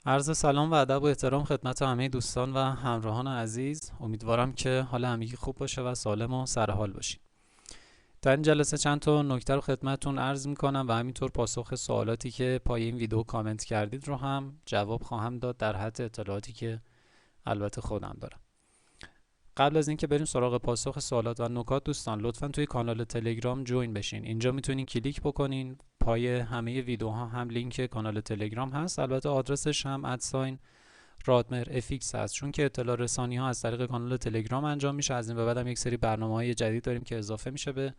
عرض سلام و ادب و احترام خدمت همه دوستان و همراهان عزیز. امیدوارم که حال همگی خوب باشه و سالم و سرحال باشید. در این جلسه چند تا نکته رو خدمتتون عرض میکنم و همینطور پاسخ سوالاتی که پای این ویدیو کامنت کردید رو هم جواب خواهم داد در حد اطلاعاتی که البته خودم دارم. قبل از اینکه بریم سراغ پاسخ سوالات و نکات، دوستان لطفاً توی کانال تلگرام جوین بشین. اینجا میتونین کلیک بکنین، پای همه ویدیوها هم لینک کانال تلگرام هست. البته آدرسش هم ادساین رادمر افیکس هست، چون که اطلاع رسانی ها از طریق کانال تلگرام انجام میشه. از این به بعد هم یک سری برنامه‌های جدید داریم که اضافه میشه به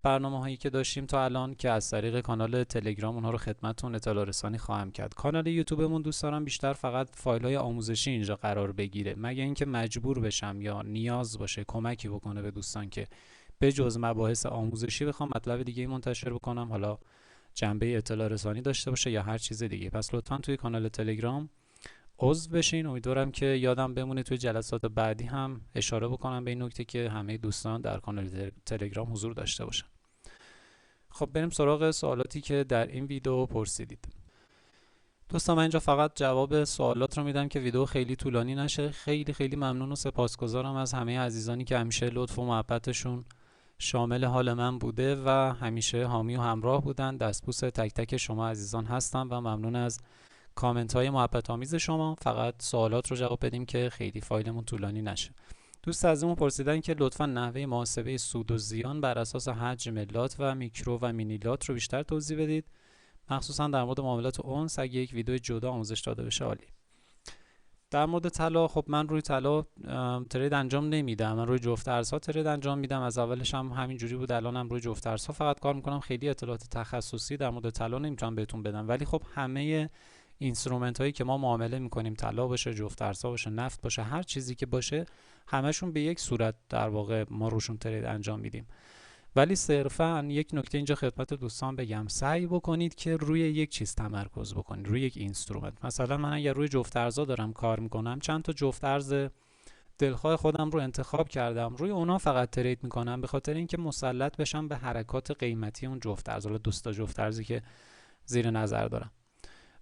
برنامه‌هایی که داشتیم تا الان، که از طریق کانال تلگرام اونها رو خدمتتون اطلاع رسانی خواهم کرد. کانال یوتیوبمون دوست دارم بیشتر فقط فایل‌های آموزشی اینجا قرار بگیره، مگر اینکه مجبور بشم یا نیاز باشه کمکی بکنه به دوستان که به جز مباحث آموزشی بخوام مطلب دیگه منتشر بکنم، حالا جنبه اطلاع رسانی داشته باشه یا هر چیز دیگه. پس لطفاً توی کانال تلگرام عضو بشین. امیدوارم که یادم بمونه توی جلسات بعدی هم اشاره بکنم به این نکته که همه دوستان در کانال تلگرام حضور داشته باشن. خب بریم سراغ سوالاتی که در این ویدیو پرسیدید. دوستان من اینجا فقط جواب سوالات رو میدم که ویدیو خیلی طولانی نشه. خیلی ممنون و سپاسگزارم از همه عزیزانی که همیشه لطف و محبتشون شامل حال من بوده و همیشه حامی و همراه بودن. دستبوس تک تک شما عزیزان هستم و ممنون از کامنت های محبت آمیز شما. فقط سوالات رو جواب بدیم که خیلی فایلمون طولانی نشه. دوست عزیزمون پرسیدن که لطفاً نحوه محاسبه سود و زیان بر اساس حجم لات و میکرو و مینی لات رو بیشتر توضیح بدید، مخصوصا در مورد معاملات اونس. اگه یک ویدیو جدا آموزش داده بشه عالی. در مورد طلا، خب من روی طلا ترید انجام نمیدم، من روی جفت ارزها ترید انجام میدم. از اولش هم همین جوری بود، الانم روی جفت ارزها فقط کار میکنم. خیلی اطلاعات تخصصی در مورد طلا نمیتونم بهتون بدم، ولی خب همه اینسترومنت هایی که ما معامله میکنیم، طلا باشه، جفت ارزها باشه، نفت باشه، هر چیزی که باشه، همشون به یک صورت در واقع ما روشون ترید انجام میدیم. ولی صرفا یک نکته اینجا خدمت دوستان بگم، سعی بکنید که روی یک چیز تمرکز بکنید، روی یک اینسترومنت. مثلا من اگر روی جفت ارزها دارم کار میکنم، چند تا جفت ارز دلخواه خودم رو انتخاب کردم، روی اونا فقط ترید میکنم، به خاطر اینکه مسلط بشم به حرکات قیمتی اون جفت ارز، حالا دوستا جفت ارزی که زیر نظر دارم.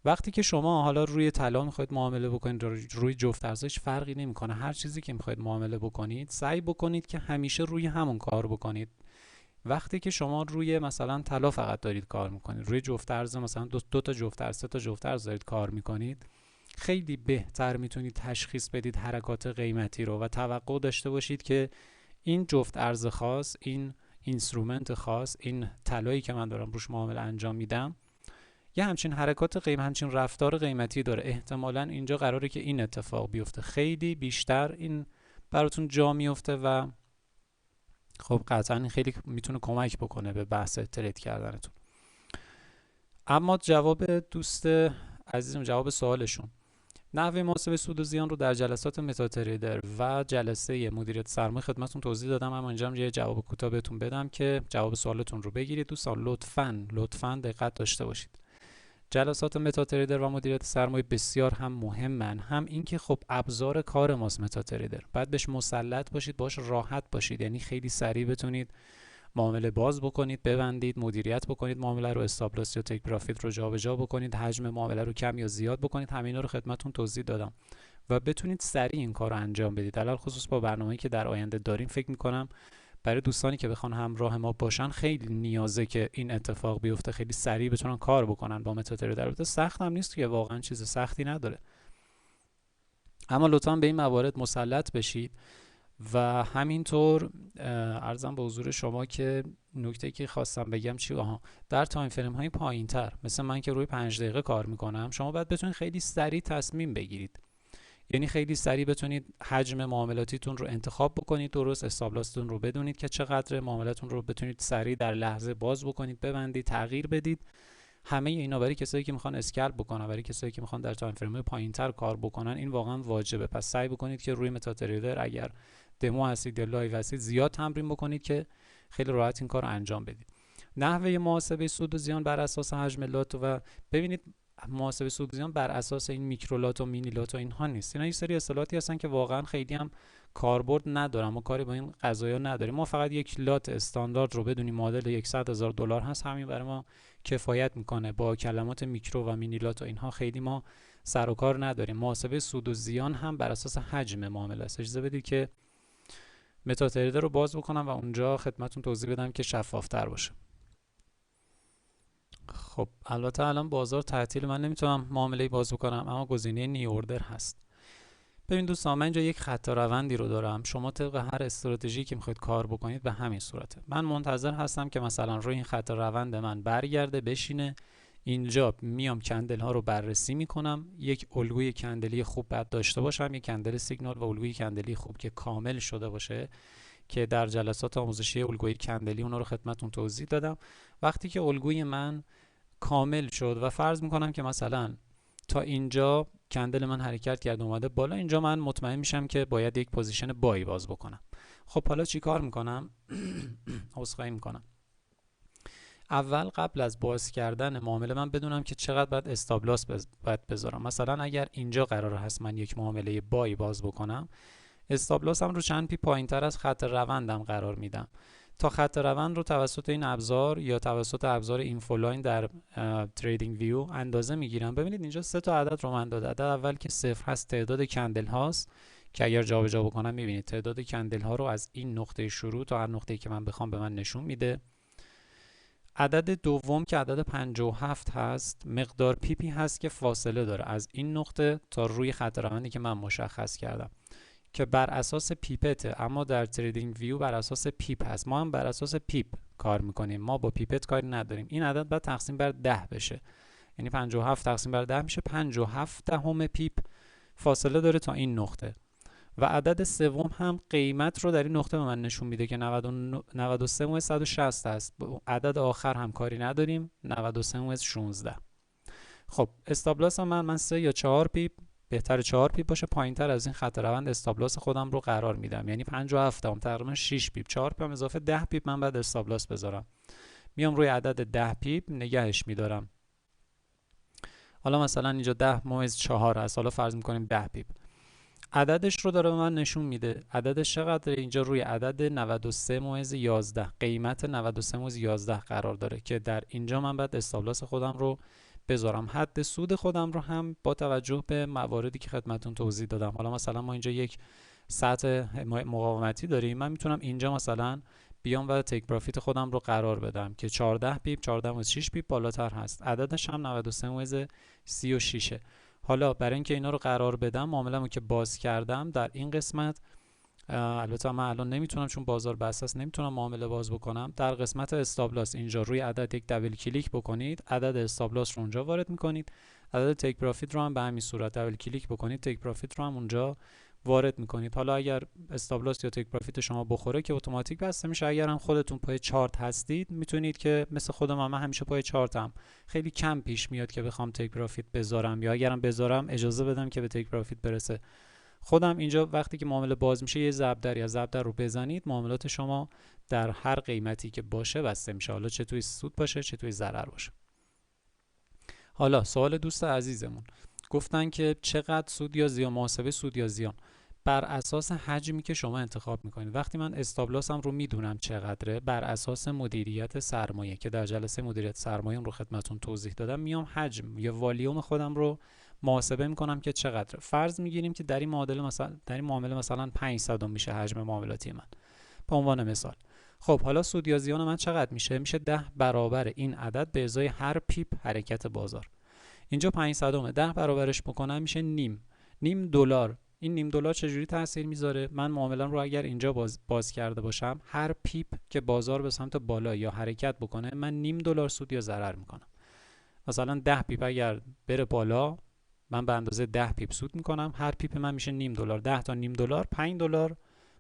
وقتی که شما حالا روی طلا میخواید معامله بکنید، روی جفت ارزش فرقی نمیکنه، هر چیزی که میخواید معامله بکنید سعی بکنید که همیشه روی همون کار بکنید. وقتی که شما روی مثلا طلا فقط دارید کار میکنید، روی جفت ارز مثلا دو تا جفت ارز، سه تا جفت ارز دارید کار میکنید، خیلی بهتر میتونید تشخیص بدید حرکات قیمتی رو و توقع داشته باشید که این جفت ارز خاص، این اینسترومنت خاص، این طلایی که من دارم روش معامله انجام میدم، یه همچین حرکات همچین رفتار قیمتی داره. احتمالاً اینجا قراره که این اتفاق بیفته، خیلی بیشتر این براتون جا میفته و خب قطعا این خیلی میتونه کمک بکنه به بحث ترید کردنتون. اما جواب دوست عزیزم، جواب سوالشون، نحوه محاسبه سود و زیان رو در جلسات متاتریدر و جلسه مدیریت سرمایه خدمتتون توضیح دادم، اما اینجا یه جواب کوتاه بهتون بدم که جواب سوالتون رو بگیرید. دوستان لطفاً دقت داشته باشید. جلسات متاتریدر و مدیریت سرمایه بسیار هم مهمن، هم اینکه خب ابزار کار ماست متاتریدر، بعد بهش مسلط باشید، باش راحت باشید، یعنی خیلی سریع بتونید معامله باز بکنید، ببندید، مدیریت بکنید، معامله رو استاپ لاس یا تیک پروفیت رو جابجا بکنید، حجم معامله رو کم یا زیاد بکنید. همینا رو خدمتتون توضیح دادم و بتونید سریع این کار رو انجام بدید. علل خصوص با برنامه‌ای که در آینده داریم، فکر می‌کنم برای دوستانی که بخوان همراه ما باشن خیلی نیازه که این اتفاق بیفته، خیلی سریع بتونن کار بکنن با متاتریدر. البته سخت هم نیست که، واقعا چیز سختی نداره، اما لطفاً به این موارد مسلط بشید. و همینطور عرضم به حضور شما که نکته که خواستم بگم چی، در تایم فریم های پایین تر، مثل من که روی 5 دقیقه کار میکنم، شما باید بتونید خیلی سریع تصمیم بگیرید، یعنی خیلی سریع بتونید حجم معاملاتیتون رو انتخاب بکنید، درست استاپ لاستون رو بدونید که چقدر، معاملاتون رو بتونید سریع در لحظه باز بکنید، ببندید، تغییر بدید. همه اینا برای کسایی که میخوان اسکلپ بکنن، برای کسایی که میخوان در تایم فریم پایینتر کار بکنن، این واقعا واجبه. پس سعی بکنید که روی متاتریدر اگر دمو هستید یا لایو هستید زیاد تمرین بکنید که خیلی راحت این کار رو انجام بدید. نحوه محاسبه سود و زیان بر اساس حجم لات، و ببینید محاسبه سود و زیان بر اساس این میکرولات و مینی لات و اینها نیست. اینا یه سری اصطلاحاتی هستن که واقعا خیلی هم کاربرد ندارم، ما کاری با این قضایا نداریم. ما فقط یک لات استاندارد رو بدونیم مدل $100,000 هست، همین برای ما کفایت میکنه. با کلمات میکرو و مینی لات و اینها خیلی ما سر و کار نداریم. محاسبه سود و زیان هم بر اساس حجم معامله است. اجازه بدید که متاتریدر رو باز بکنم و اونجا خدمتتون توضیح بدم که شفافتر باشه. خب البته الان بازار تعطیل، من نمیتونم معامله باز بکنم، اما گزینه نیو اوردر هست. ببین دوستان، من اینجا یک خط روندی رو دارم. شما طبق هر استراتژی که میخواید کار بکنید به همین صورته. من منتظر هستم که مثلا روی این خط روند من برگرده بشینه. اینجا میام کندل ها رو بررسی میکنم. یک الگوی کندلی خوب باید داشته باشم، یک کندل سیگنال و الگوی کندلی خوب که کامل شده باشه، که در جلسات آموزشی الگوی کندلی اونا رو خدمتتون توضیح دادم. وقتی که الگوی من کامل شد و فرض میکنم که مثلا تا اینجا کندل من حرکت کرد اومده بالا، اینجا من مطمئن میشم که باید یک پوزیشن بای باز بکنم. خب حالا چی کار میکنم؟ عذرخواهی میکنم. اول قبل از باز کردن معامله من بدونم که چقدر باید استاپ لاس باید بذارم. مثلا اگر اینجا قرار هست من یک معامله بای باز بکنم، استاپ لاسم رو چند پیپ پایینتر از خط روندم قرار میدم تا خط روند رو توسط این ابزار یا توسط ابزار اینفولاین در تریدینگ ویو اندازه میگیرم. ببینید اینجا 3 تا عدد رو من داده. عدد اول که 0 هست تعداد کندل هاست که اگر جابجا بکنم میبینید تعداد کندل ها رو از این نقطه شروع تا هر نقطه‌ای که من بخوام به من نشون میده. عدد دوم که عدد 57 هست مقدار پیپی هست که فاصله داره از این نقطه تا روی خط روندی که من مشخص کردم، که بر اساس پیپته، اما در تریدینگ ویو بر اساس پیپ هست. ما هم بر اساس پیپ کار میکنیم، ما با پیپت کاری نداریم. این عدد باید تقسیم بر 10 بشه، یعنی 57 تقسیم بر 10 میشه 57 دهم پیپ فاصله داره تا این نقطه. و عدد سوم هم قیمت رو در این نقطه به من نشون میده که 93.160 است. عدد آخر هم کاری نداریم، 93.16. خب استاپ لاس من 3 یا 4 پیپ، بهتر 4 پیپ باشه، پایینتر از این خط روند استاپ لاس خودم رو قرار میدم، یعنی 57 هم تقریبا 6 پیپ. 4 پیپ هم اضافه 10 پیپ من بعد استاپ لاس بذارم. میام روی عدد 10 پیپ نگهش میدارم. حالا مثلا اینجا 10.4 هست، حالا فرض میکنیم 10 پیپ. عددش رو داره به من نشون میده. عددش چقدر؟ اینجا روی عدد 93.11 قیمت 93.11 قرار داره که در اینجا من بعد استاپ لاس خودم رو بذارم. حد سود خودم رو هم با توجه به مواردی که خدمتتون توضیح دادم. حالا مثلا ما اینجا یک سطح مقاومتی داریم، من میتونم اینجا مثلا بیام و تیک پروفیت خودم رو قرار بدم که 14 پیپ 14.6 پیپ بالاتر هست. عددش هم 93.36. حالا برای اینکه اینا رو قرار بدم، معامله‌مو که باز کردم در این قسمت، البته من الان نمیتونم چون بازار بسته است نمیتونم معامله باز بکنم. در قسمت استاپ لاس اینجا روی عدد یک دبل کلیک بکنید، عدد استاپ لاس رو اونجا وارد میکنید. عدد تیک پروفیت رو هم به همین صورت دبل کلیک بکنید، تیک پروفیت رو هم اونجا وارد میکنید. حالا اگر استاپ لاس یا تیک پروفیت شما بخوره که اتوماتیک بسته میشه. اگر هم خودتون پای چارت هستید میتونید که مثل خودم من همیشه پای چارتم، خیلی کم پیش میاد که بخوام تیک پروفیت بذارم، یا اگرم بذارم اجازه بدم که به تیک پروفیت برسه. خودم اینجا وقتی که معامله باز میشه یه ضرب در یا ضرب در رو بزنید، معاملات شما در هر قیمتی که باشه بسته میشه، حالا چه توی سود باشه چه توی ضرر باشه. حالا سوال دوست عزیزمون، گفتن که چقدر سود یا زیان، محاسبه سود یا زیان بر اساس حجمی که شما انتخاب میکنید. وقتی من استاپ لاسم رو میدونم چقدره، بر اساس مدیریت سرمایه که در جلسه مدیریت سرمایه رو خدمتتون توضیح دادم، میام حجم یا والیوم خودم رو محاسبه میکنم که چقدره. فرض میگیریم که در این معامله مثلا 500 میشه حجم معاملاتی من به عنوان مثال. خب حالا سود یا زیان من چقدر میشه؟ میشه 10 برابر این عدد به ازای هر پیپ حرکت بازار. اینجا 500 10 برابرش بکنم میشه نیم دلار. این نیم دلار چجوری تاثیر میذاره؟ من معامله‌ام رو اگر اینجا باز کرده باشم، هر پیپ که بازار به سمت بالا یا حرکت بکنه من نیم دلار سود یا ضرر میکنم. مثلا 10 پیپ اگر بره بالا، من به اندازه 10 پیپ سود میکنم. هر پیپ من میشه نیم دلار. 10 تا نیم دلار 5 دلار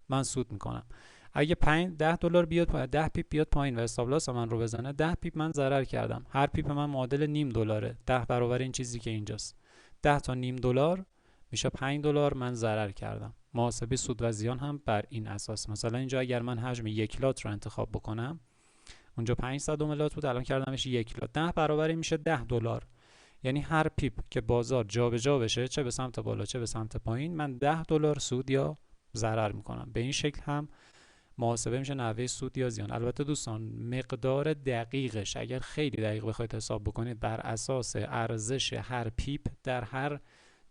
من سود میکنم. اگه 10 دلار بیاد پایین، 10 پیپ بیاد پایین و استاپ لاس من رو بزنه، 10 پیپ من ضرر کردم. هر پیپ من معادل نیم دلاره، 10 برابر این چیزی که اینجاست. 10 تا نیم دلار میشه 5 دلار من ضرر کردم. محاسبه سود و زیان هم بر این اساس. مثلا اینجا اگر من حجم 1 لات رو انتخاب بکنم، اونجا 500 لات بود، الان کردمش 1 لات، 10 برابر میشه 10 دلار. یعنی هر پیپ که بازار جابجا بشه چه به سمت بالا چه به سمت پایین، من 10 دلار سود یا ضرر میکنن. به این شکل هم محاسبه میشه نحوه سود یا زیان. البته دوستان مقدار دقیقش اگر خیلی دقیق بخواید حساب بکنید بر اساس ارزش هر پیپ در هر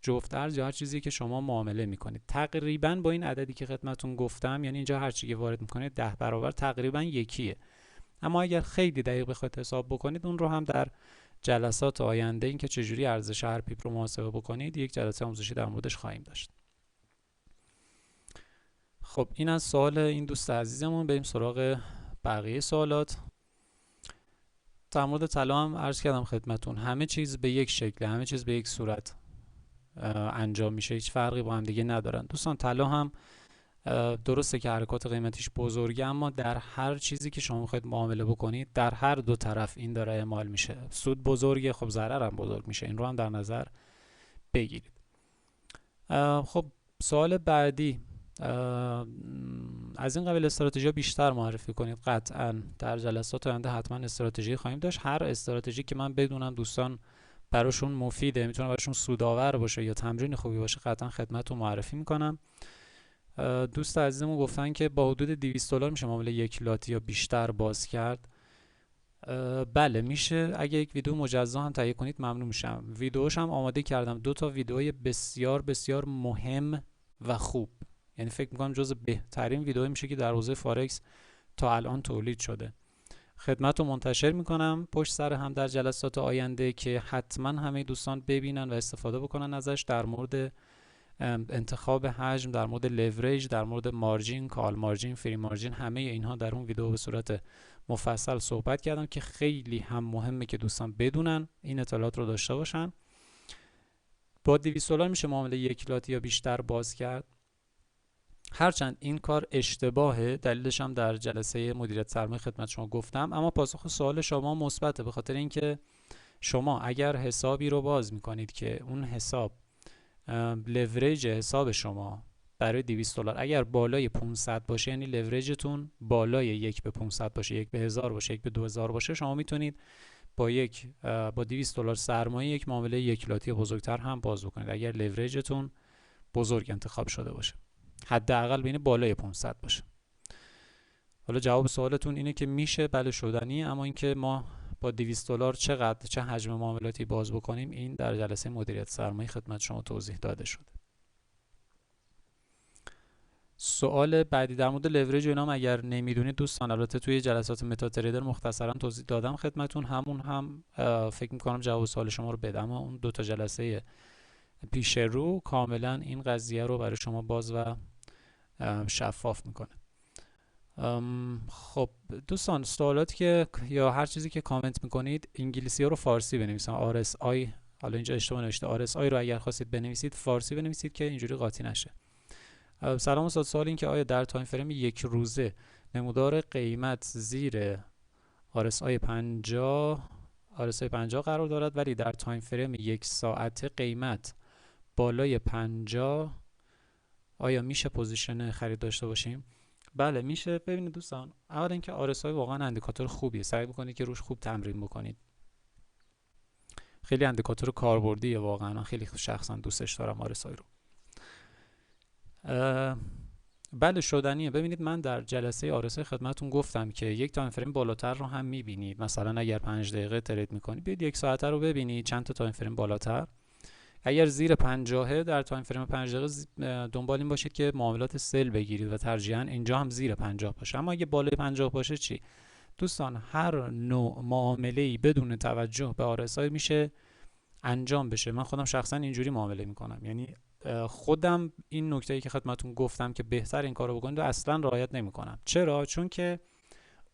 جفت ارز یا هر چیزی که شما معامله میکنید تقریبا با این عددی که خدمتتون گفتم، یعنی اینجا هر چی که وارد میکنید 10 برابر تقریبا یکیه. اما اگر خیلی دقیق بخواید حساب بکنید اون رو هم در جلسات آینده، این که چجوری ارزش هر پیپ رو محاسبه بکنید، یک جلسه آموزشی در موردش خواهیم داشت. خب این از سوال این دوست عزیزمون. بریم سراغ بقیه سوالات. در مورد طلا هم عرض کردم خدمتون همه چیز به یک شکل، همه چیز به یک صورت انجام میشه، هیچ فرقی با هم دیگه ندارن. دوستان طلا هم درسته که حرکات قیمتیش بزرگه، اما در هر چیزی که شما میخواید معامله بکنید در هر دو طرف این داره اعمال میشه. سود بزرگه، خب ضرر هم بزرگ میشه، این رو هم در نظر بگیرید. خب سوال بعدی، از این قبیل استراتژی بیشتر معرفی کنید. قطعا در جلسات آینده حتما استراتژی خواهیم داشت. هر استراتژی که من بدونم دوستان براشون مفیده، میتونه براشون سودآور باشه یا تمرین خوبی باشه، قطعا خدمتتون معرفی میکنم. دوست عزیزمون گفتن که با حدود 200 دلار میشه معامله یک لاتی یا بیشتر باز کرد. بله میشه. اگه یک ویدیو مجزا هم تهیه کنید ممنون میشم. ویدیوش هم آماده کردم، 2 تا ویدیوی بسیار بسیار مهم و خوب، یعنی فکر میکنم جز بهترین ویدیویی میشه که در حوزه فارکس تا الان تولید شده. خدمت رو منتشر میکنم پشت سر هم در جلسات آینده که حتما همه دوستان ببینن و استفاده بکنن ازش، در مورد انتخاب حجم، در مورد لورج، در مورد مارجین، کال مارجین، فری مارجین، همه اینها در اون ویدیو به صورت مفصل صحبت کردم که خیلی هم مهمه که دوستان بدونن، این اطلاعات رو داشته باشن. با 200 دلار میشه معامله یک لاتی یا بیشتر باز کرد. هرچند این کار اشتباهه، دلیلش هم در جلسه مدیریت سرمایه خدمت شما گفتم، اما پاسخ سوال شما مثبته، به خاطر اینکه شما اگر حسابی رو باز میکنید که اون حساب لورج حساب شما برای 200 دلار اگر بالای 500 باشه، یعنی لورجتون بالای 1 به 500 باشه، 1 به 1000 باشه، 1 به 2000 باشه، شما میتونید با 200 دلار سرمایه یک معامله یک لاتی بزرگتر هم باز بکنید اگر لورجتون بزرگ انتخاب شده باشه، حداقل بین بالای 500 باشه. حالا جواب سوالتون اینه که میشه، بله شدنیه، اما اینکه ما با 200 دلار چه حجم معاملاتی باز بکنیم این در جلسه مدیریت سرمایه خدمت شما توضیح داده شده. سوال بعدی در مورد لورج و اینام اگر نمیدونید دوستان، البته توی جلسات متا تریدر مختصرا توضیح دادم خدمتون، همون هم فکر میکنم جواب سوال شما رو بدم، اما اون 2 تا جلسه پیش رو کاملا این قضیه رو برای شما باز و شفاف میکنه. خب دوستان سوالاتی که یا هر چیزی که کامنت میکنید انگلیسی ها رو فارسی بنویسم. RSI، حالا اینجا اشتباه نوشته، RSI رو اگر خواستید بنویسید فارسی بنویسید که اینجوری قاطی نشه. سلام استاد، سوال این که آیا در تایم فریم یک روزه نمودار قیمت زیر RSI 50 قرار دارد ولی در تایم فریم یک ساعته قیمت بالای 50، آیا میشه پوزیشن خرید داشته باشیم؟ بله میشه. ببینید دوستان، اول اینکه RSI واقعا اندیکاتور خوبیه، سعی بکنید که روش خوب تمرین بکنید. خیلی اندیکاتور کاربردیه واقعا، من خیلی شخصا دوستش دارم RSI رو. بله شدنیه. ببینید من در جلسه RSI خدمتون گفتم که یک تایم فریم بالاتر رو هم میبینید، مثلا اگر 5 دقیقه ترید میکنید بیاید یک ساعته رو ببینید، چند تا تایم فریم بالاتر. اگر زیر 50 در تایم فریم 5 دقیقه دنبال این باشید که معاملات سل بگیرید و ترجیحاً اینجا هم زیر 50 باشه. اما اگه بالای 50 باشه چی؟ دوستان هر نوع معامله‌ای بدون توجه به RSI میشه انجام بشه. من خودم شخصا اینجوری معامله میکنم، یعنی خودم این نکته‌ای که خدمتتون گفتم که بهتر این کارو بکنید اصلا رعایت نمیکنم. چرا؟ چون که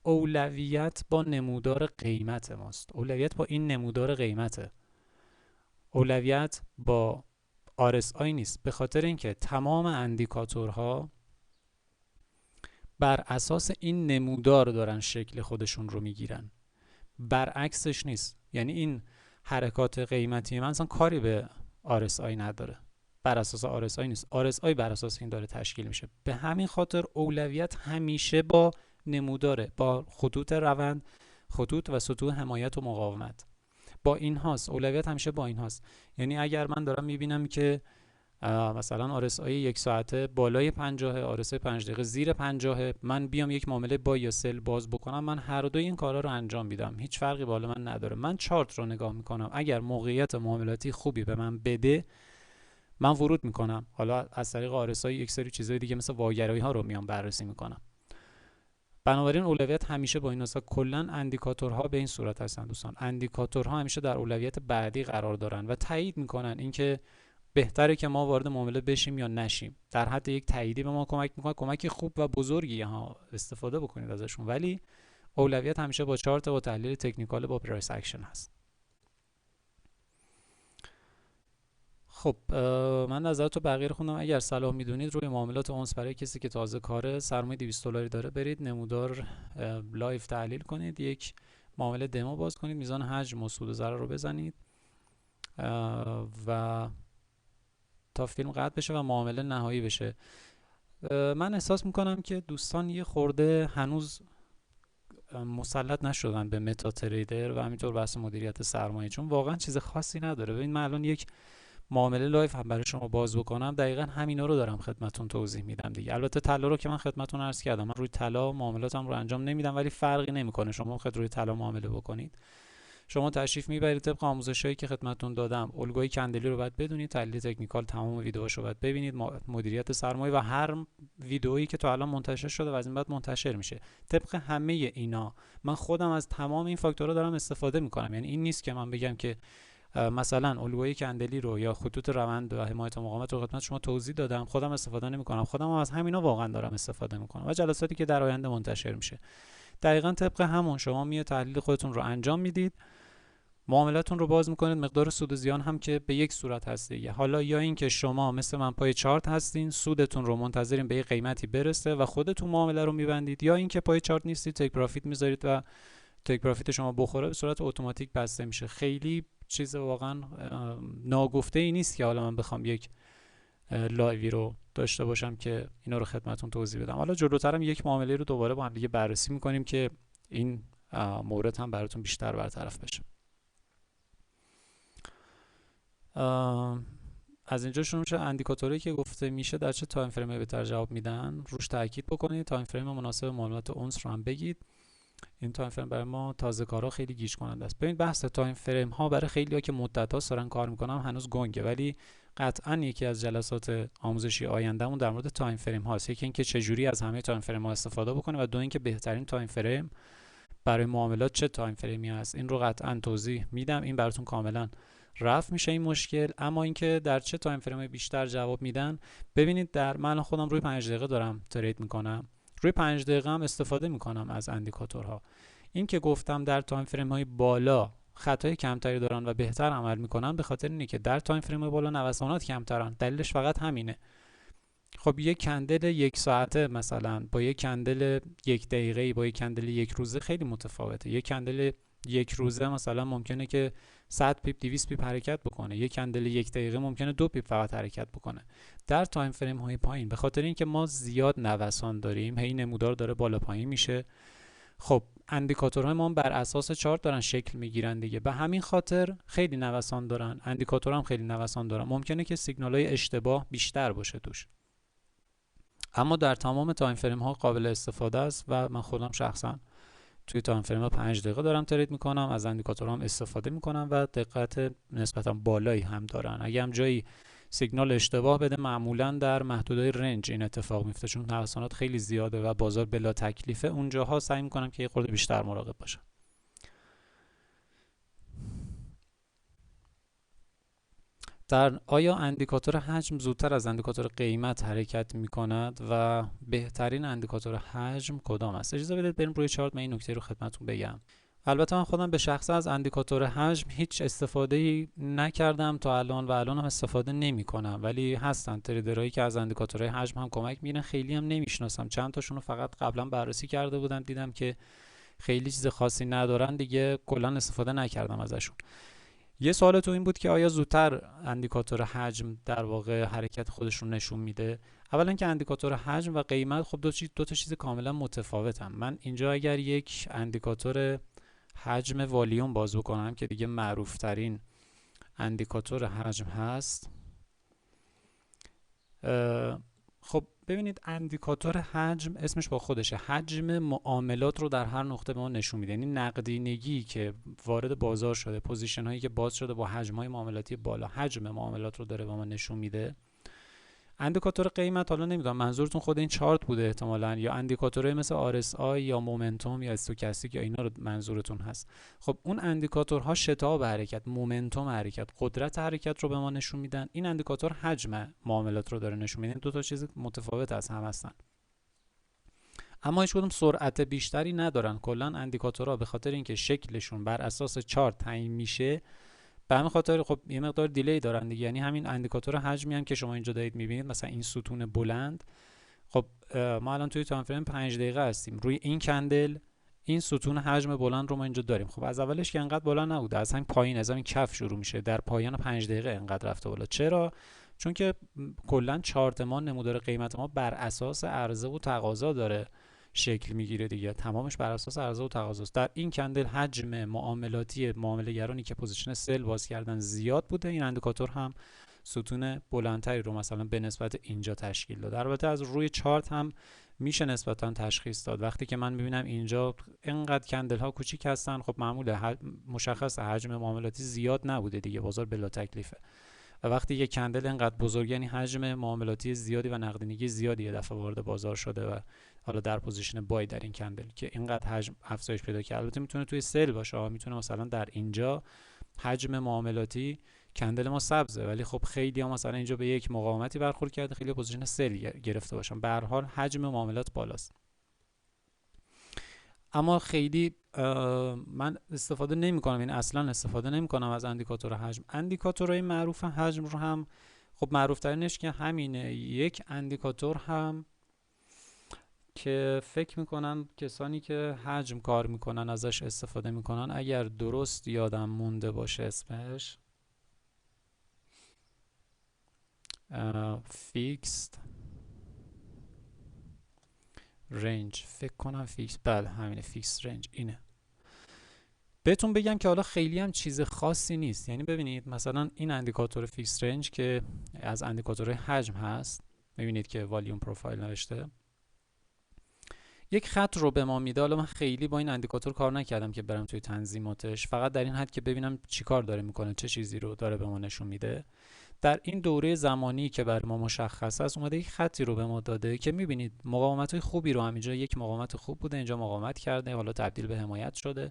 اولویت با نمودار قیمت ماست، اولویت با این نمودار قیمته، اولویت با RSI نیست، به خاطر اینکه تمام اندیکاتورها بر اساس این نمودار دارن شکل خودشون رو میگیرن، برعکسش نیست. یعنی این حرکات قیمتی من اصلا کاری به RSI نداره، بر اساس RSI نیست، RSI بر اساس این داره تشکیل میشه. به همین خاطر اولویت همیشه با نموداره، با خطوط روند، خطوط و سطوح حمایت و مقاومت، با این هاست. اولویت همیشه با این هاست. یعنی اگر من دارم میبینم که مثلا RSI 1 ساعته بالای 50، RSI 5 دقیقه زیر 50، من بیام یک معامله با یا سل باز بکنم، من هر دوی این کارا رو انجام میدم، هیچ فرقی بالا من نداره. من چارت رو نگاه میکنم، اگر موقعیت معاملاتی خوبی به من بده من ورود میکنم، حالا از طریق RSI یک سری چیزای دیگه مثل واگرایی ها رو میام بررسی میکنم. بنابراین اولویت همیشه با این نسخه، کلا اندیکاتورها به این صورت هستن دوستان، اندیکاتورها همیشه در اولویت بعدی قرار دارن و تایید میکنن اینکه بهتره که ما وارد معامله بشیم یا نشیم. در حد یک تاییدی به ما کمک میکنه، کمک خوب و بزرگی ها، استفاده بکنید ازشون، ولی اولویت همیشه با چارت و تحلیل تکنیکال با پرایس اکشن هست. خب من نظرات بقیه رو خوندم. اگر صلاح میدونید روی معاملات اونس برای کسی که تازه کاره سرمایه 200 دلاری داره، برید نمودار لایو تحلیل کنید، یک معامله دمو باز کنید، میزان حجم و سود و ضرر رو بزنید و تا فیلم قطع بشه و معامله نهایی بشه. من احساس میکنم که دوستان یه خورده هنوز مسلط نشدن به متا تریدر و همینطور بحث مدیریت سرمایه، چون واقعا چیز خاصی نداره. ببین من الان یک معامله لایف هم برای شما باز بکنم، دقیقاً همینا رو دارم خدمتتون توضیح میدم دیگه. البته طلا رو که من خدمتتون عرض کردم، من روی طلا معاملاتم رو انجام نمیدم، ولی فرقی نمیکنه شما بخواید روی طلا معامله بکنید، شما تشریف میبرید طبق آموزشایی که خدمتتون دادم، الگوی کندلی رو باید بدونید، تحلیل تکنیکال تمام ویدیوهاشو باید ببینید، مدیریت سرمایه و هر ویدئویی که تا الان منتشر شده و از این بعد منتشر میشه، طبق همه اینا من خودم از تمام این فاکتورها دارم استفاده میکنم. یعنی این نیست که من بگم که مثلا الگوی کندلی رو یا خطوط روند و حمایت و مقاومت رو خدمت شما توضیح دادم، خودم استفاده نمیکنم، خودم از همینا واقعا دارم استفاده میکنم و جلساتی که در آینده منتشر میشه دقیقاً طبق همون شما میاد تحلیل خودتون رو انجام میدید، معاملاتون رو باز میکنید، مقدار سود و زیان هم که به یک صورت هست دیگه، حالا یا اینکه شما مثل من پای چارت هستین، سودتون رو منتظرین به یک قیمتی برسه و خودتون معامله رو میبندید، یا اینکه پای چارت نیستید، تیک پروفیت میذارید و تیک پروفیت شما بخوره به صورت اتوماتیک بسته میشه. خیلی چیز واقعا ناگفته ای نیست که حالا من بخوام یک لایوی رو داشته باشم که اینا رو خدمتتون توضیح بدم. حالا جلوترم یک معامله رو دوباره با هم دیگه بررسی میکنیم که این مورد هم براتون بیشتر برطرف بشه. از اینجا شروع میشه. اندیکاتوری که گفته میشه در چه تایم فریمی بهتر جواب میدن، روش تاکید بکنید. تایم فریم مناسب معاملات اونس رو هم بگید. این تایم فریم برای ما تازه کارا خیلی گیج کننده است. ببین بحث تایم فریم ها برای خیلی‌ها که مدت‌هاست دارن کار میکنن هنوز گنگه، ولی قطعاً یکی از جلسات آموزشی آیندهمون در مورد تایم فریم هاست. یکی اینکه چجوری از همه تایم فریم ها استفاده بکنیم و دو اینکه بهترین تایم فریم برای معاملات چه تایم فریمی هست. این رو قطعاً توضیح میدم، این براتون کاملاً رفع میشه این مشکل. اما اینکه در چه تایم فریم بیشتر جواب میدن، ببینید در من خودم روی 5 دقیقه دارم ترید میکنم، روی 5 دقیقه هم استفاده میکنم از اندیکاتورها. این که گفتم در تایم فریم های بالا خطای کمتری دارن و بهتر عمل میکنن، به خاطر اینه که در تایم فریم های بالا نوسانات کمترن. دلیلش فقط همینه. خب یک کندل یک ساعته مثلا با یک کندل یک دقیقه‌ای با یک کندل یک روزه خیلی متفاوته. یک کندل یک روزه مثلا ممکنه که 100 پیپ 200 پیپ حرکت بکنه، یک کندل یک دقیقه ممکنه 2 پیپ فقط حرکت بکنه. در تایم فریم های پایین به خاطر اینکه ما زیاد نوسان داریم، هی نمودار داره بالا پایین میشه، خب اندیکاتورهای ما بر اساس چارت دارن شکل میگیرن دیگه، به همین خاطر خیلی نوسان دارن، اندیکاتورها هم خیلی نوسان دارن، ممکنه که سیگنال‌های اشتباه بیشتر باشه توش. اما در تمام تایم فریم ها قابل استفاده است و من خودم شخصا توی تایم فریم 5 دقیقه دارم ترید میکنم، از اندیکاتورها هم استفاده میکنم و دقت نسبتا بالایی هم دارن. اگه هم جایی سیگنال اشتباه بده، معمولا در محدوده رنج این اتفاق میفته، چون نوسانات خیلی زیاده و بازار بلا تکلیفه، اونجاها سعی میکنم که یه خورده بیشتر مراقب باشم. آیا اندیکاتور حجم زودتر از اندیکاتور قیمت حرکت میکند و بهترین اندیکاتور حجم کدام است؟ اجازه بدید بریم روی چارت من این نکته رو خدمتتون بگم. البته من خودم به شخصه از اندیکاتور حجم هیچ استفاده نکردم تا الان و الان هم استفاده نمی کنم، ولی هستن تریدرهایی که از اندیکاتورهای حجم هم کمک میگیرن. خیلی هم نمیشناسم، چند تاشون رو فقط قبلا بررسی کرده بودم، دیدم که خیلی چیز خاصی ندارن دیگه، کلا استفاده نکردم ازشون. یه سوال تو این بود که آیا زودتر اندیکاتور حجم در واقع حرکت خودش رو نشون میده؟ اولا که اندیکاتور حجم و قیمت خب دو تا چیز کاملا متفاوتن. من اینجا اگر یک اندیکاتور حجم والیوم باز بکنم که دیگه معروف ترین اندیکاتور حجم هست، خب ببینید اندیکاتور حجم اسمش با خودشه، حجم معاملات رو در هر نقطه به ما نشون میده. یعنی نقدینگی که وارد بازار شده، پوزیشن هایی که باز شده با حجم های معاملاتی بالا، حجم معاملات رو داره به ما نشون میده. اندیکاتور قیمت، حالا نمیدونم منظورتون خود این چارت بوده احتمالاً، یا اندیکاتورهای مثل RSI یا مومنتوم یا استوکاستیک یا اینا رو منظورتون هست. خب اون اندیکاتورها شتاب حرکت، مومنتوم حرکت، قدرت حرکت رو به ما نشون میدن. این اندیکاتور حجم معاملات رو داره نشون میده. دو تا چیز متفاوت از هم هستن، اما هیچ کدوم سرعت بیشتری ندارن. کلا اندیکاتورها به خاطر اینکه شکلشون بر اساس چارت تعیین میشه، به همین خاطر خب یه مقدار دیلی دارن دیگه. یعنی همین اندیکاتور حجمی هم که شما اینجا دارید میبینید، مثلا این ستون بلند، خب ما الان توی تایم فریم 5 دقیقه هستیم، روی این کندل این ستون حجم بلند رو ما اینجا داریم. خب از اولش که انقدر بلند نبوده، از همین پایین، از همین کف شروع میشه، در پایان 5 دقیقه انقدر رفته بالا. چرا؟ چون که کلا چارت ما، نمودار قیمت ما بر اساس عرضه و تقاضا داره شکل میگیره دیگه، تمامش بر اساس عرضه و تقاضاست. در این کندل حجم معاملاتی معامله‌گرانی که پوزیشن سل باز کردن زیاد بوده، این اندیکاتور هم ستون بلندتری رو مثلا به نسبت اینجا تشکیل داد. البته از روی چارت هم میشه نسبتا تشخیص داد. وقتی که من میبینم اینجا اینقدر کندل ها کوچیک هستن، خب معموله مشخص حجم معاملاتی زیاد نبوده دیگه، بازار بلا تکلیفه. و وقتی یک کندل اینقدر بزرگ، یعنی حجم معاملاتی زیادی و نقدینگی زیادی یه دفعه وارد بازار شده و حالا در پوزیشن بای در این کندل که اینقدر حجم افزایش پیدا کرده. البته میتونه توی سل باشه، میتونه مثلا در اینجا حجم معاملاتی کندل ما سبزه، ولی خب خیلی ها مثلا اینجا به یک مقاومتی برخورد کرده، خیلی پوزیشن سل گرفته باشن. به هر حال حجم معاملات بالاست. اما خیلی من استفاده نمی کنم، این اصلا استفاده نمی کنم از اندیکاتور حجم. اندیکاتورهای معروف حجم رو هم خب معروف ترینش که همینه. یک اندیکاتور هم که فکر میکنن کسانی که حجم کار میکنن ازش استفاده میکنن، اگر درست یادم مونده باشه اسمش فیکست رنج، فکر کنم فیکس، بله همینه، فیکس رنج. اینه بهتون بگم که حالا خیلی هم چیز خاصی نیست. یعنی ببینید مثلا این اندیکاتور فیکس رنج که از اندیکاتورهای حجم هست، میبینید که والیوم پروفایل نوشته، یک خط رو به ما میده. حالا من خیلی با این اندیکاتور کار نکردم که برم توی تنظیماتش، فقط در این حد که ببینم چی کار داره میکنه، چه چیزی رو داره به ما نشون میده. در این دوره زمانی که برای ما مشخص است، اومده یک خطی رو به ما داده که میبینید مقاومت‌های خوبی رو هم اینجا، یک مقاومت خوب بوده اینجا مقاومت کرده، حالا تبدیل به حمایت شده،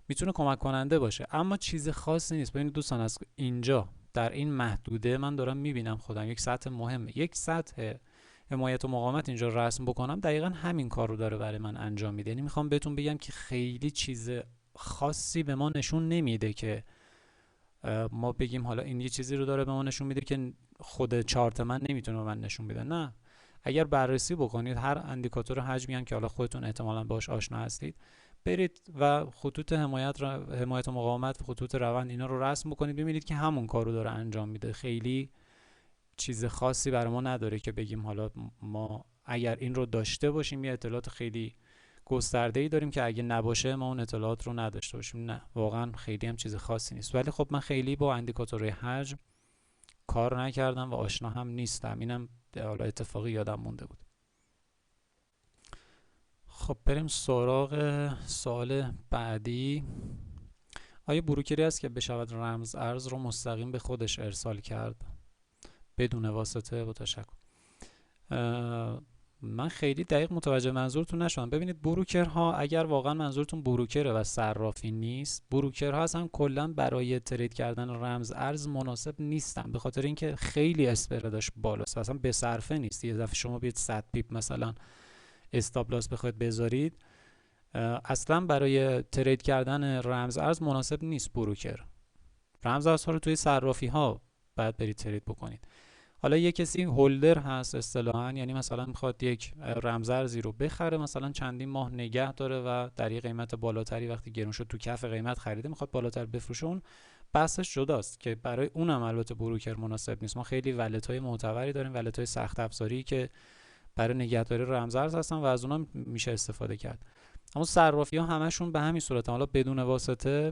میتونه کمک کننده باشه، اما چیز خاصی نیست. ببینید دوستان، از اینجا در این محدوده من دارم میبینم خودم یک سطح مهمه، یک سطح حمایت و مقاومت اینجا رسم بکنم، دقیقا همین کار رو داره برای من انجام میده. یعنی میخوام بهتون بگم که خیلی چیز خاصی به ما نشون نمیده که ما بگیم حالا این یه چیزی رو داره به ما نشون میده که خود چارت من نمیتونه به من نشون بده. نه، اگر بررسی بکنید هر اندیکاتور حجمی هم که حالا خودتون احتمالاً باهاش آشنا هستید، برید و خطوط حمایت و مقاومت، خطوط روند، اینا رو رسم بکنید، ببینید که همون کار رو داره انجام میده. خیلی چیز خاصی برای ما نداره که بگیم حالا ما اگر این رو داشته باشیم یه اطلاعات خیلی گسترده‌ای داریم که اگه نباشه ما اون اطلاعات رو نداشته باشیم. نه، واقعا خیلی هم چیز خاصی نیست. ولی خب من خیلی با اندیکاتورهای حجم کار نکردم و آشنا هم نیستم. اینم حالا اتفاقی یادم مونده بود. خب بریم سراغ سوال بعدی. آیا بروکری است که بشود رمز ارز رو مستقیم به خودش ارسال کرد بدون واسطه؟ با تشکر. من خیلی دقیق متوجه منظورتون نشدم. ببینید بروکرها، اگر واقعا منظورتون بروکره و صرافی نیست، بروکرها اصلا کلا برای ترید کردن رمز ارز مناسب نیستن، به خاطر اینکه خیلی اسپرداش بالاست، اصلا به صرفه نیست. یه دفعه شما بیاید 100 پیپ مثلا استاپ لاس بخواید بذارید، اصلا برای ترید کردن رمز ارز مناسب نیست بروکر. رمز ارزها رو توی صرافی ها باید برید ترید بکنید. حالا یک کسی هولدر هست اصطلاحاً، یعنی مثلا میخواد یک رمز ارزی رو بخره، مثلا چندین ماه نگه داره و در یک قیمت بالاتری وقتی گرون شد تو کف قیمت خریده، میخواد بالاتر بفروشه، اون بحثش جداست که برای اونم البته بروکر مناسب نیست. ما خیلی ولت‌های معتبری داریم، ولت‌های سخت افزاری که برای نگهداری رمز ارز هستن و از اونها میشه استفاده کرد. اما صرافی‌ها همشون به همین صورت، حالا بدون واسطه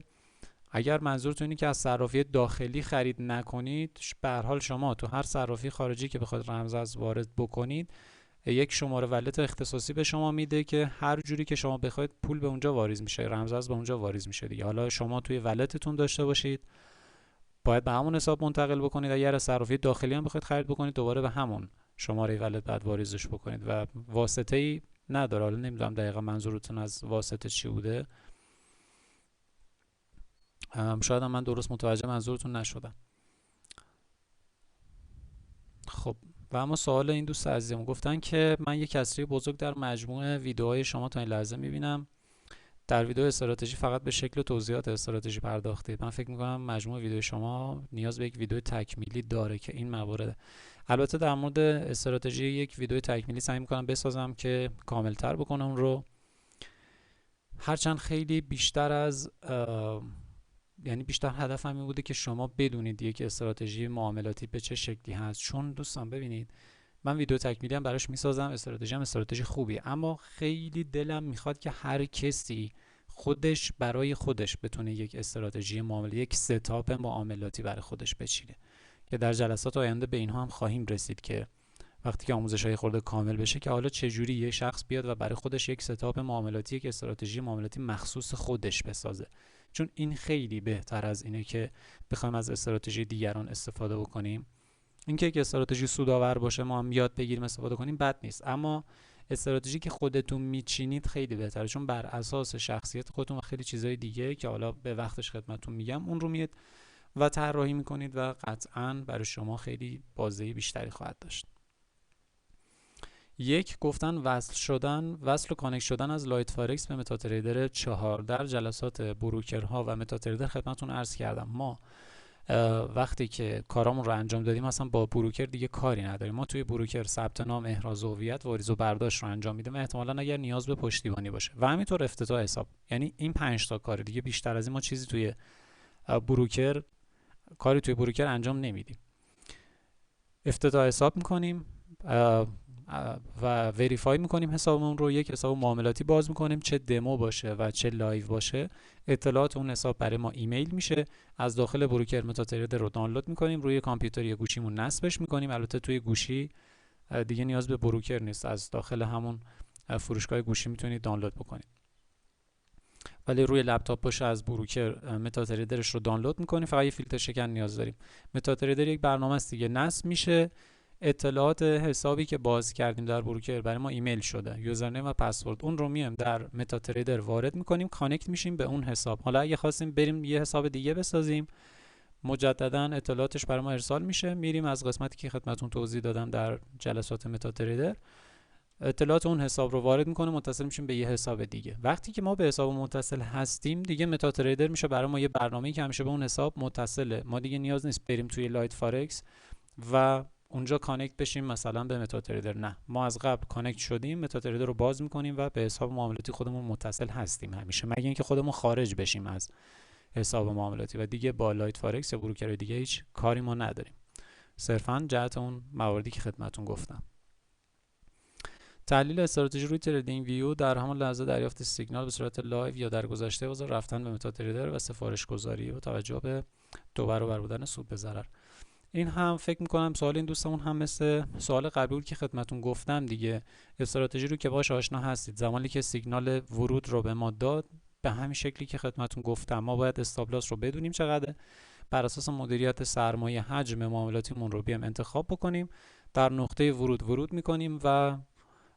اگر منظورتون اینه که از صرافی داخلی خرید نکنید، به هر حال شما تو هر صرافی خارجی که بخواید رمزارز وارد بکنید، یک شماره ولت اختصاصی به شما میده که هر جوری که شما بخواید پول به اونجا واریز میشه، رمزارز به اونجا واریز میشه دیگه. حالا شما توی ولتتون داشته باشید، باید به همون حساب منتقل بکنید. اگر از صرافی داخلی هم بخواید خرید بکنید، دوباره به همون شماره ولت بعد واریزش بکنید و واسطه‌ای نداره. حالا نمیدونم دقیقاً منظورتون از واسطه چی بوده، شاید هم من درست متوجه منظورتون نشدم. خب و اما سوال این دوست عزیزم گفتن که من یک کسری بزرگ در مجموعه ویدیوهای شما تا این لحظه میبینم. در ویدیو استراتژی فقط به شکل و توضیحات استراتژی پرداختید. من فکر میکنم مجموعه ویدیو شما نیاز به یک ویدیو تکمیلی داره که این موارد. البته در مورد استراتژی یک ویدیو تکمیلی سعی میکنم بسازم که کاملتر بکنم اون رو، هرچند خیلی بیشتر از یعنی بیشتر هدفم این بوده که شما بدونید یک استراتژی معاملاتی به چه شکلی هست. چون دوستان ببینید، من ویدیو تکمیلی هم براش میسازم، استراتژی هم استراتژی خوبی، اما خیلی دلم میخواد که هر کسی خودش برای خودش بتونه یک استراتژی معاملاتی، یک ستاپ معاملاتی برای خودش بچینه، که در جلسات آینده به اینها هم خواهیم رسید که وقتی که آموزش‌های خورده کامل بشه که حالا چجوری یه شخص بیاد و برای خودش یک ستاپ معاملاتی، یک استراتژی معاملاتی مخصوص خودش بسازه. چون این خیلی بهتر از اینه که بخوایم از استراتژی دیگران استفاده بکنیم. اینکه یک استراتژی سودآور باشه ما هم یاد بگیریم استفاده کنیم بد نیست، اما استراتژی که خودتون میچینید خیلی بهتره، چون بر اساس شخصیت خودتون و خیلی چیزای دیگه که حالا به وقتش خدمتتون میگم اون رو میاد و طراحی میکنید و قطعاً برای شما خیلی بازدهی بیشتری خواهد داشت. یک گفتن وصل و کانکت شدن از لایت فارکس به متاتریدر 4 در جلسات بروکرها و متاتریدر خدمتتون عرض کردم. ما وقتی که کارامون رو انجام دادیم اصلا با بروکر دیگه کاری نداریم. ما توی بروکر ثبت نام، احراز هویت، واریز و برداشت رو انجام میدیم و احتمالاً اگر نیاز به پشتیبانی باشه و همینطور افتتاح حساب. یعنی این 5 تا کار دیگه، بیشتر از این ما چیزی توی بروکر کاری توی بروکر انجام نمیدیم. افتتاح حساب میکنیم و وریفای میکنیم حسابمون رو، یک حساب معاملاتی باز میکنیم، چه دمو باشه و چه لایو باشه. اطلاعات اون حساب برای ما ایمیل میشه، از داخل بروکر متاتریدر رو دانلود میکنیم، روی کامپیوتر یا گوشیمون نصبش میکنیم. البته توی گوشی دیگه نیاز به بروکر نیست، از داخل همون فروشگاه گوشی میتونید دانلود بکنید. ولی روی لپتاپ باشه از بروکر متاتریدرش رو دانلود میکنیم، فقط یه فیلتر شکن نیاز داریم. متاتریدر یک برنامه است دیگه، نصب میشه. اطلاعات حسابی که باز کردیم در بروکر برای ما ایمیل شده، یوزرنیم و پسورد، اون رو میایم در متاتریدر وارد میکنیم، کانکت میشیم به اون حساب. حالا اگه خواستیم بریم یه حساب دیگه بسازیم، مجددا اطلاعاتش برای ما ارسال میشه، میریم از قسمتی که خدمتتون توضیح دادم در جلسات متاتریدر اطلاعات اون حساب رو وارد میکنه، متصل میشیم به یه حساب دیگه. وقتی که ما به حساب متصل هستیم دیگه متاتریدر میشه برای ما یه برنامه‌ای که همیشه به اون حساب متصله. ما دیگه نیاز نیست بریم توی لایت فارکس و اونجا کانکت بشیم مثلا به متاتریدر. نه، ما از قبل کانکت شدیم، متاتریدر رو باز میکنیم و به حساب معاملاتی خودمون متصل هستیم همیشه، مگه اینکه خودمون خارج بشیم از حساب معاملاتی و دیگه با لایت فارکس یا بروکر دیگه هیچ کاری ما نداریم. صرفاً جهت اون مواردی که خدمتتون گفتم. تحلیل استراتژی روی تریدینگ ویو در همان لحظه دریافت سیگنال به صورت لایو یا در گذشته بازار رفتن به متاتریدر و سفارش گذاری با توجه به 2 برابر بودن سود به ضرر. این هم فکر میکنم سوال این دوستمون هم مثل سوال قبلی بود که خدمتون گفتم دیگه. استراتژی رو که باش آشنا هستید، زمانی که سیگنال ورود رو به ما داد به همین شکلی که خدمتون گفتم ما باید استاپ لاس رو بدونیم چقدره، بر اساس مدیریت سرمایه حجم معاملاتیمون رو بیام انتخاب بکنیم، در نقطه ورود میکنیم و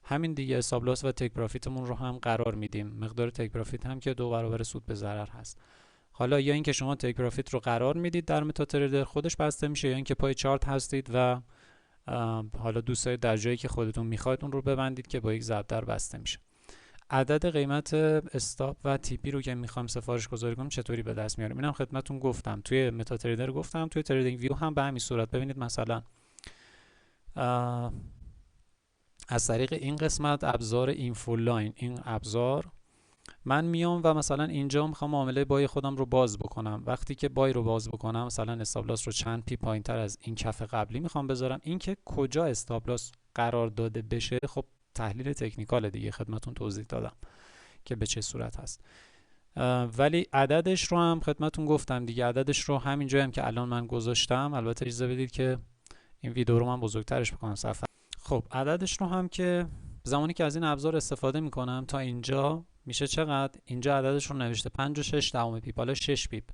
همین دیگه استاپ لاس و تیک پروفیتمون رو هم قرار میدیم. مقدار تیک پروفیت هم که 2 برابر سود به ضرر هست. حالا یا اینکه شما تیک پروفیت رو قرار میدید در متاتریدر خودش بسته میشه، یا اینکه پای چارت هستید و حالا دوست دارید در جایی که خودتون میخواید اون رو ببندید که با یک ضرب در بسته میشه. عدد قیمت استاپ و تیپی رو که میخوام سفارش گذاری کنم چطوری به دست میاریم؟ اینم خدمتتون گفتم، توی متاتریدر گفتم، توی تریدینگ ویو هم به همین صورت. ببینید مثلا از طریق این قسمت ابزار اینفو لاین، این ابزار من میام و مثلا اینجا میخوام معامله بای خودم رو باز بکنم. وقتی که بای رو باز بکنم مثلا استاپ لاس رو چند پی پایینتر از این کف قبلی میخوام بذارم. این که کجا استاپ لاس قرار داده بشه خب تحلیل تکنیکال دیگه، خدمتتون توضیح دادم که به چه صورت هست. ولی عددش رو هم خدمتون گفتم دیگه، عددش رو همینجا هم که الان من گذاشتم. البته اجازه بدید که این ویدیو رو من بزرگترش بکنم صفحه. خب عددش رو هم که زمانی که از این ابزار استفاده میکنم تا اینجا میشه چقدر؟ اینجا عددش رو نوشته 5.6 پیپ، حالا 6 پیپ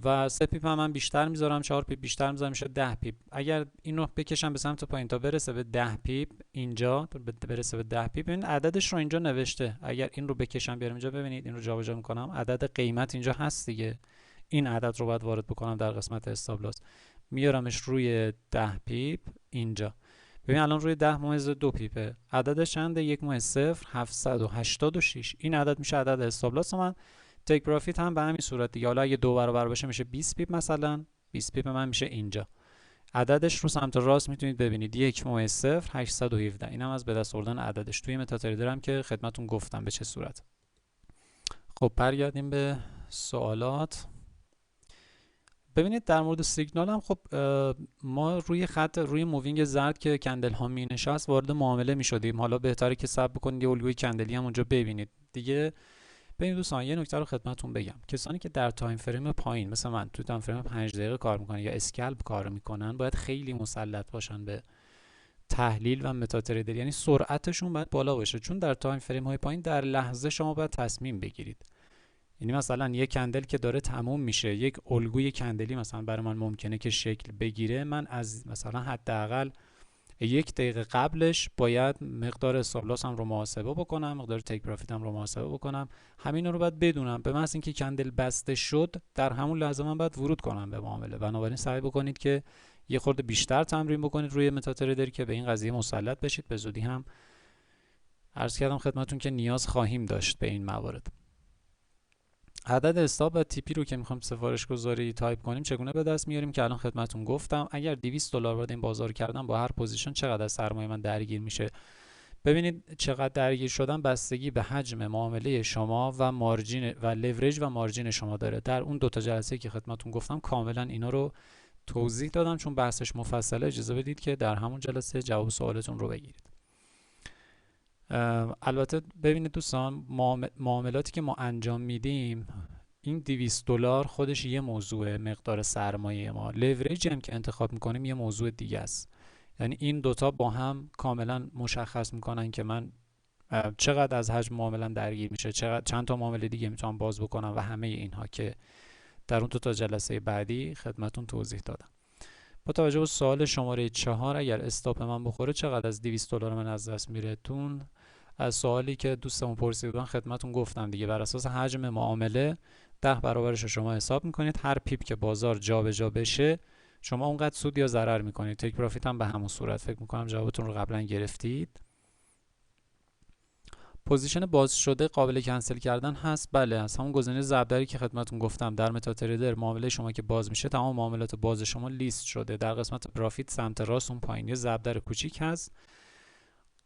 و 3 پیپ هم من بیشتر میذارم، 4 پیپ بیشتر میذارم، میشه 10 پیپ. اگر این رو بکشم به سمت پایین تا برسه به 10 پیپ، اینجا برسه به 10 پیپ، ببینید عددش رو اینجا نوشته. اگر این رو بکشم بیارم اینجا، ببینید این رو جابجا میکنم، عدد قیمت اینجا هست دیگه. این عدد رو باید وارد بکنم در قسمت استاپ لاس، میارمش روی 10 پیپ اینجا. ببین الان روی 10/2 پیپه، عددش چنده؟ 1.0786. این عدد میشه عدد استاپ لاس من. تیک پروفیت هم به همین صورت دیگه. حالا اگه 2 برابر باشه میشه 20 پیپ مثلا، 20 پیپ من میشه اینجا. عددش رو سمت راست میتونید ببینید 1.0817. اینم از به دست آوردن عددش توی متاتریدر هم که خدمتون گفتم به چه صورت. خب برگردیم به سوالات. ببینید در مورد سیگنال هم خب ما روی خط روی مووینگ زرد که کندل ها می نشست وارد معامله می شدیم. حالا بهتره که صبر بکنید یه الگوی کندلی هم اونجا ببینید دیگه. ببینید دوستان یه نکته رو خدمتتون بگم، کسانی که در تایم فریم پایین مثل من تو تایم فریم 5 دقیقه کار میکنن یا اسکلپ کار میکنن، باید خیلی مسلط باشن به تحلیل و متاتریدر، یعنی سرعتشون باید بالا باشه، چون در تایم فریم های پایین در لحظه شما باید تصمیم بگیرید. یعنی مثلا یک کندل که داره تموم میشه، یک الگوی کندلی مثلا برای من ممکنه که شکل بگیره، من از مثلا حداقل 1 دقیقه قبلش باید مقدار استاپ لاس هم رو محاسبه بکنم، مقدار تیک پروفیت هم رو محاسبه بکنم. همین رو باید بدونم. به محض اینکه کندل بسته شد در همون لحظه من باید ورود کنم به معامله. بنابراین سعی بکنید که یه خورده بیشتر تمرین بکنید روی متاتریدر که به این قضیه مسلط بشید. به زودی هم عرض کردم خدمتتون که نیاز خواهیم داشت به این موارد. عدد استاپ و تی پی رو که میخوایم سفارش گذاری تایپ کنیم چگونه به دست میاریم که الان خدمتتون گفتم. اگر $200 وارد این بازار کردم، با هر پوزیشن چقدر از سرمایه من درگیر میشه. ببینید چقدر درگیر شدن بستگی به حجم معامله شما و مارجین و لورج و مارجین شما داره. در اون دو تا جلسه که خدمتتون گفتم کاملا اینا رو توضیح دادم، چون بحثش مفصله. اجازه بدید که در همون جلسه جواب سوالتون رو بگیرید. البته ببینید دوستان، معاملاتی که ما انجام میدیم، این $200 خودش یه موضوع، مقدار سرمایه ما. لورج هم که انتخاب میکنیم یه موضوع دیگه است. یعنی این دوتا با هم کاملا مشخص میکنن که من چقدر از حجم معامله‌ام درگیر میشه، چند تا معامله دیگه میتونم باز بکنم و همه اینها که در اون دو تا جلسه بعدی خدمتون توضیح دادم. با توجه به سوال شماره 4، اگر استاپ من بخوره چقدر از $200 من از دست میره؟ تون از سوالی که دوستمون پرسیدن خدمتون گفتم دیگه. بر اساس حجم معامله 10 برابرش رو شما حساب میکنید. هر پیپ که بازار جابجا بشه شما اونقدر سود یا ضرر میکنید. تیک پروفیت هم به همون صورت. فکر میکنم جوابتون رو قبلا گرفتید. پوزیشن باز شده قابل کنسل کردن هست؟ بله، از همون گزینه ضربدری که خدمتتون گفتم در متاتریدر، معامله شما که باز میشه تمام معاملات باز شما لیست شده. در قسمت پروفیت سمت راست اون پایین یه ضربدر کوچیک هست،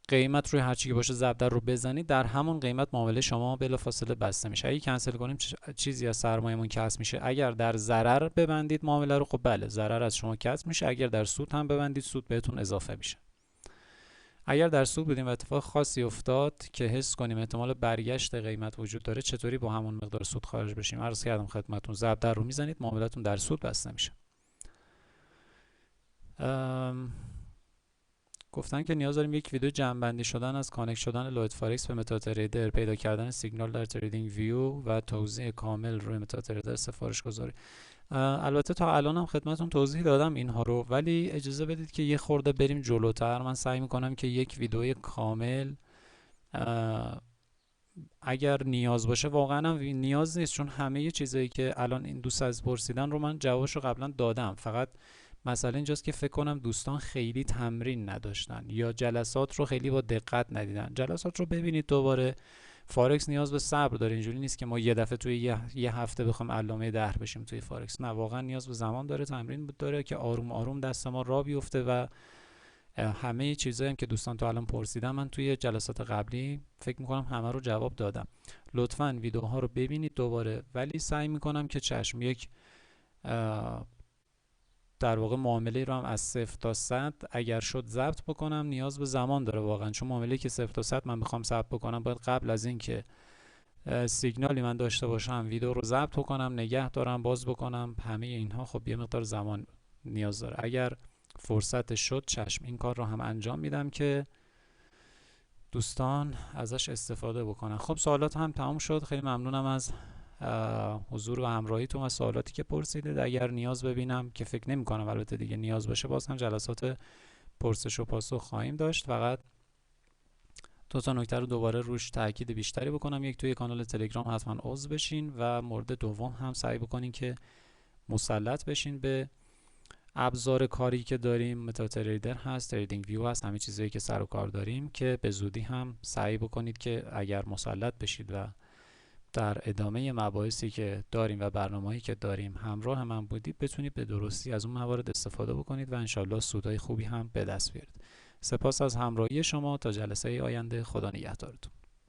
قیمت روی هر چی که باشه ضربدر رو بزنید، در همون قیمت معامله شما بلافاصله بسته میشه. اگه کنسل کنیم چیزی از سرمایه‌مون کسب میشه. اگر در ضرر ببندید معامله رو، خب بله ضرر از شما کسب میشه. اگر در سود هم ببندید سود بهتون اضافه میشه. اگر در سود بودیم و اتفاق خاصی افتاد که حس کنیم احتمال برگشت قیمت وجود داره، چطوری با همون مقدار سود خارج بشیم؟ عرض کردم خدمتتون ضربدر رو میزنید، معاملاتون در سود بسته میشه. گفتن که نیاز داریم یک ویدیو جمع‌بندی شدن از کانکت شدن لوید فارکس به متاتریدر، پیدا کردن سیگنال در تریدینگ ویو و توضیح کامل روی متاتریدر سفارش گذاری. البته تا الان هم خدمتتون توضیح دادم اینها رو، ولی اجازه بدید که یه خورده بریم جلوتر. من سعی میکنم که یک ویدیو کامل اگر نیاز باشه، واقعا هم نیاز نیست، چون همه چیزایی که الان این دوست از پرسیدن رو من جوابش رو قبلا دادم. فقط مسئله اینجاست که فکر کنم دوستان خیلی تمرین نداشتن یا جلسات رو خیلی با دقت ندیدن. جلسات رو ببینید دوباره. فارکس نیاز به صبر داره. اینجوری نیست که ما یه دفعه توی یه هفته بخوام علامه 10 بشیم توی فارکس. نه، واقعا نیاز به زمان داره، تمرین داره که آروم آروم دست ما راه بیفته. و همه چیزایی هم که دوستان تو الان پرسیدن من توی جلسات قبلی فکر میکنم همه رو جواب دادم. لطفاً ویدیوها رو ببینید دوباره، ولی سعی میکنم که چشم یک در واقع معامله رو هم از 0 تا 100 اگر شد ضبط بکنم. نیاز به زمان داره واقعا، چون معامله که 0 تا 100 من بخوام ضبط بکنم باید قبل از این که سیگنالی من داشته باشم ویدیو رو ضبط کنم، نگه دارم، باز بکنم، همه اینها خب یه مقدار زمان نیاز داره. اگر فرصت شد چشم این کار رو هم انجام میدم که دوستان ازش استفاده بکنن. خب سوالات هم تمام شد. خیلی ممنونم از حضور و همراهیتون و سوالاتی که پرسیدید. اگر نیاز ببینم که فکر نمی کنم البته دیگه نیاز باشه، باز هم جلسات پرسش و پاسخ خواهیم داشت. فقط دو تا نکته رو دوباره روش تاکید بیشتری بکنم. یک، توی کانال تلگرام حتما عضو بشین و مورد دوم هم سعی بکنین که مسلط بشین به ابزار کاری که داریم. متا تریدر هست، تریدینگ ویو هست، همه چیزایی که سر و کار داریم که به زودی هم سعی بکنید که اگر مسلط بشید و در ادامه مباحثی که داریم و برنامه‌ای که داریم همراه من بودید، بتونید به درستی از اون موارد استفاده بکنید و انشالله سودای خوبی هم به دست بیارید. سپاس از همراهی شما. تا جلسه آینده، خدا نگهدارتون.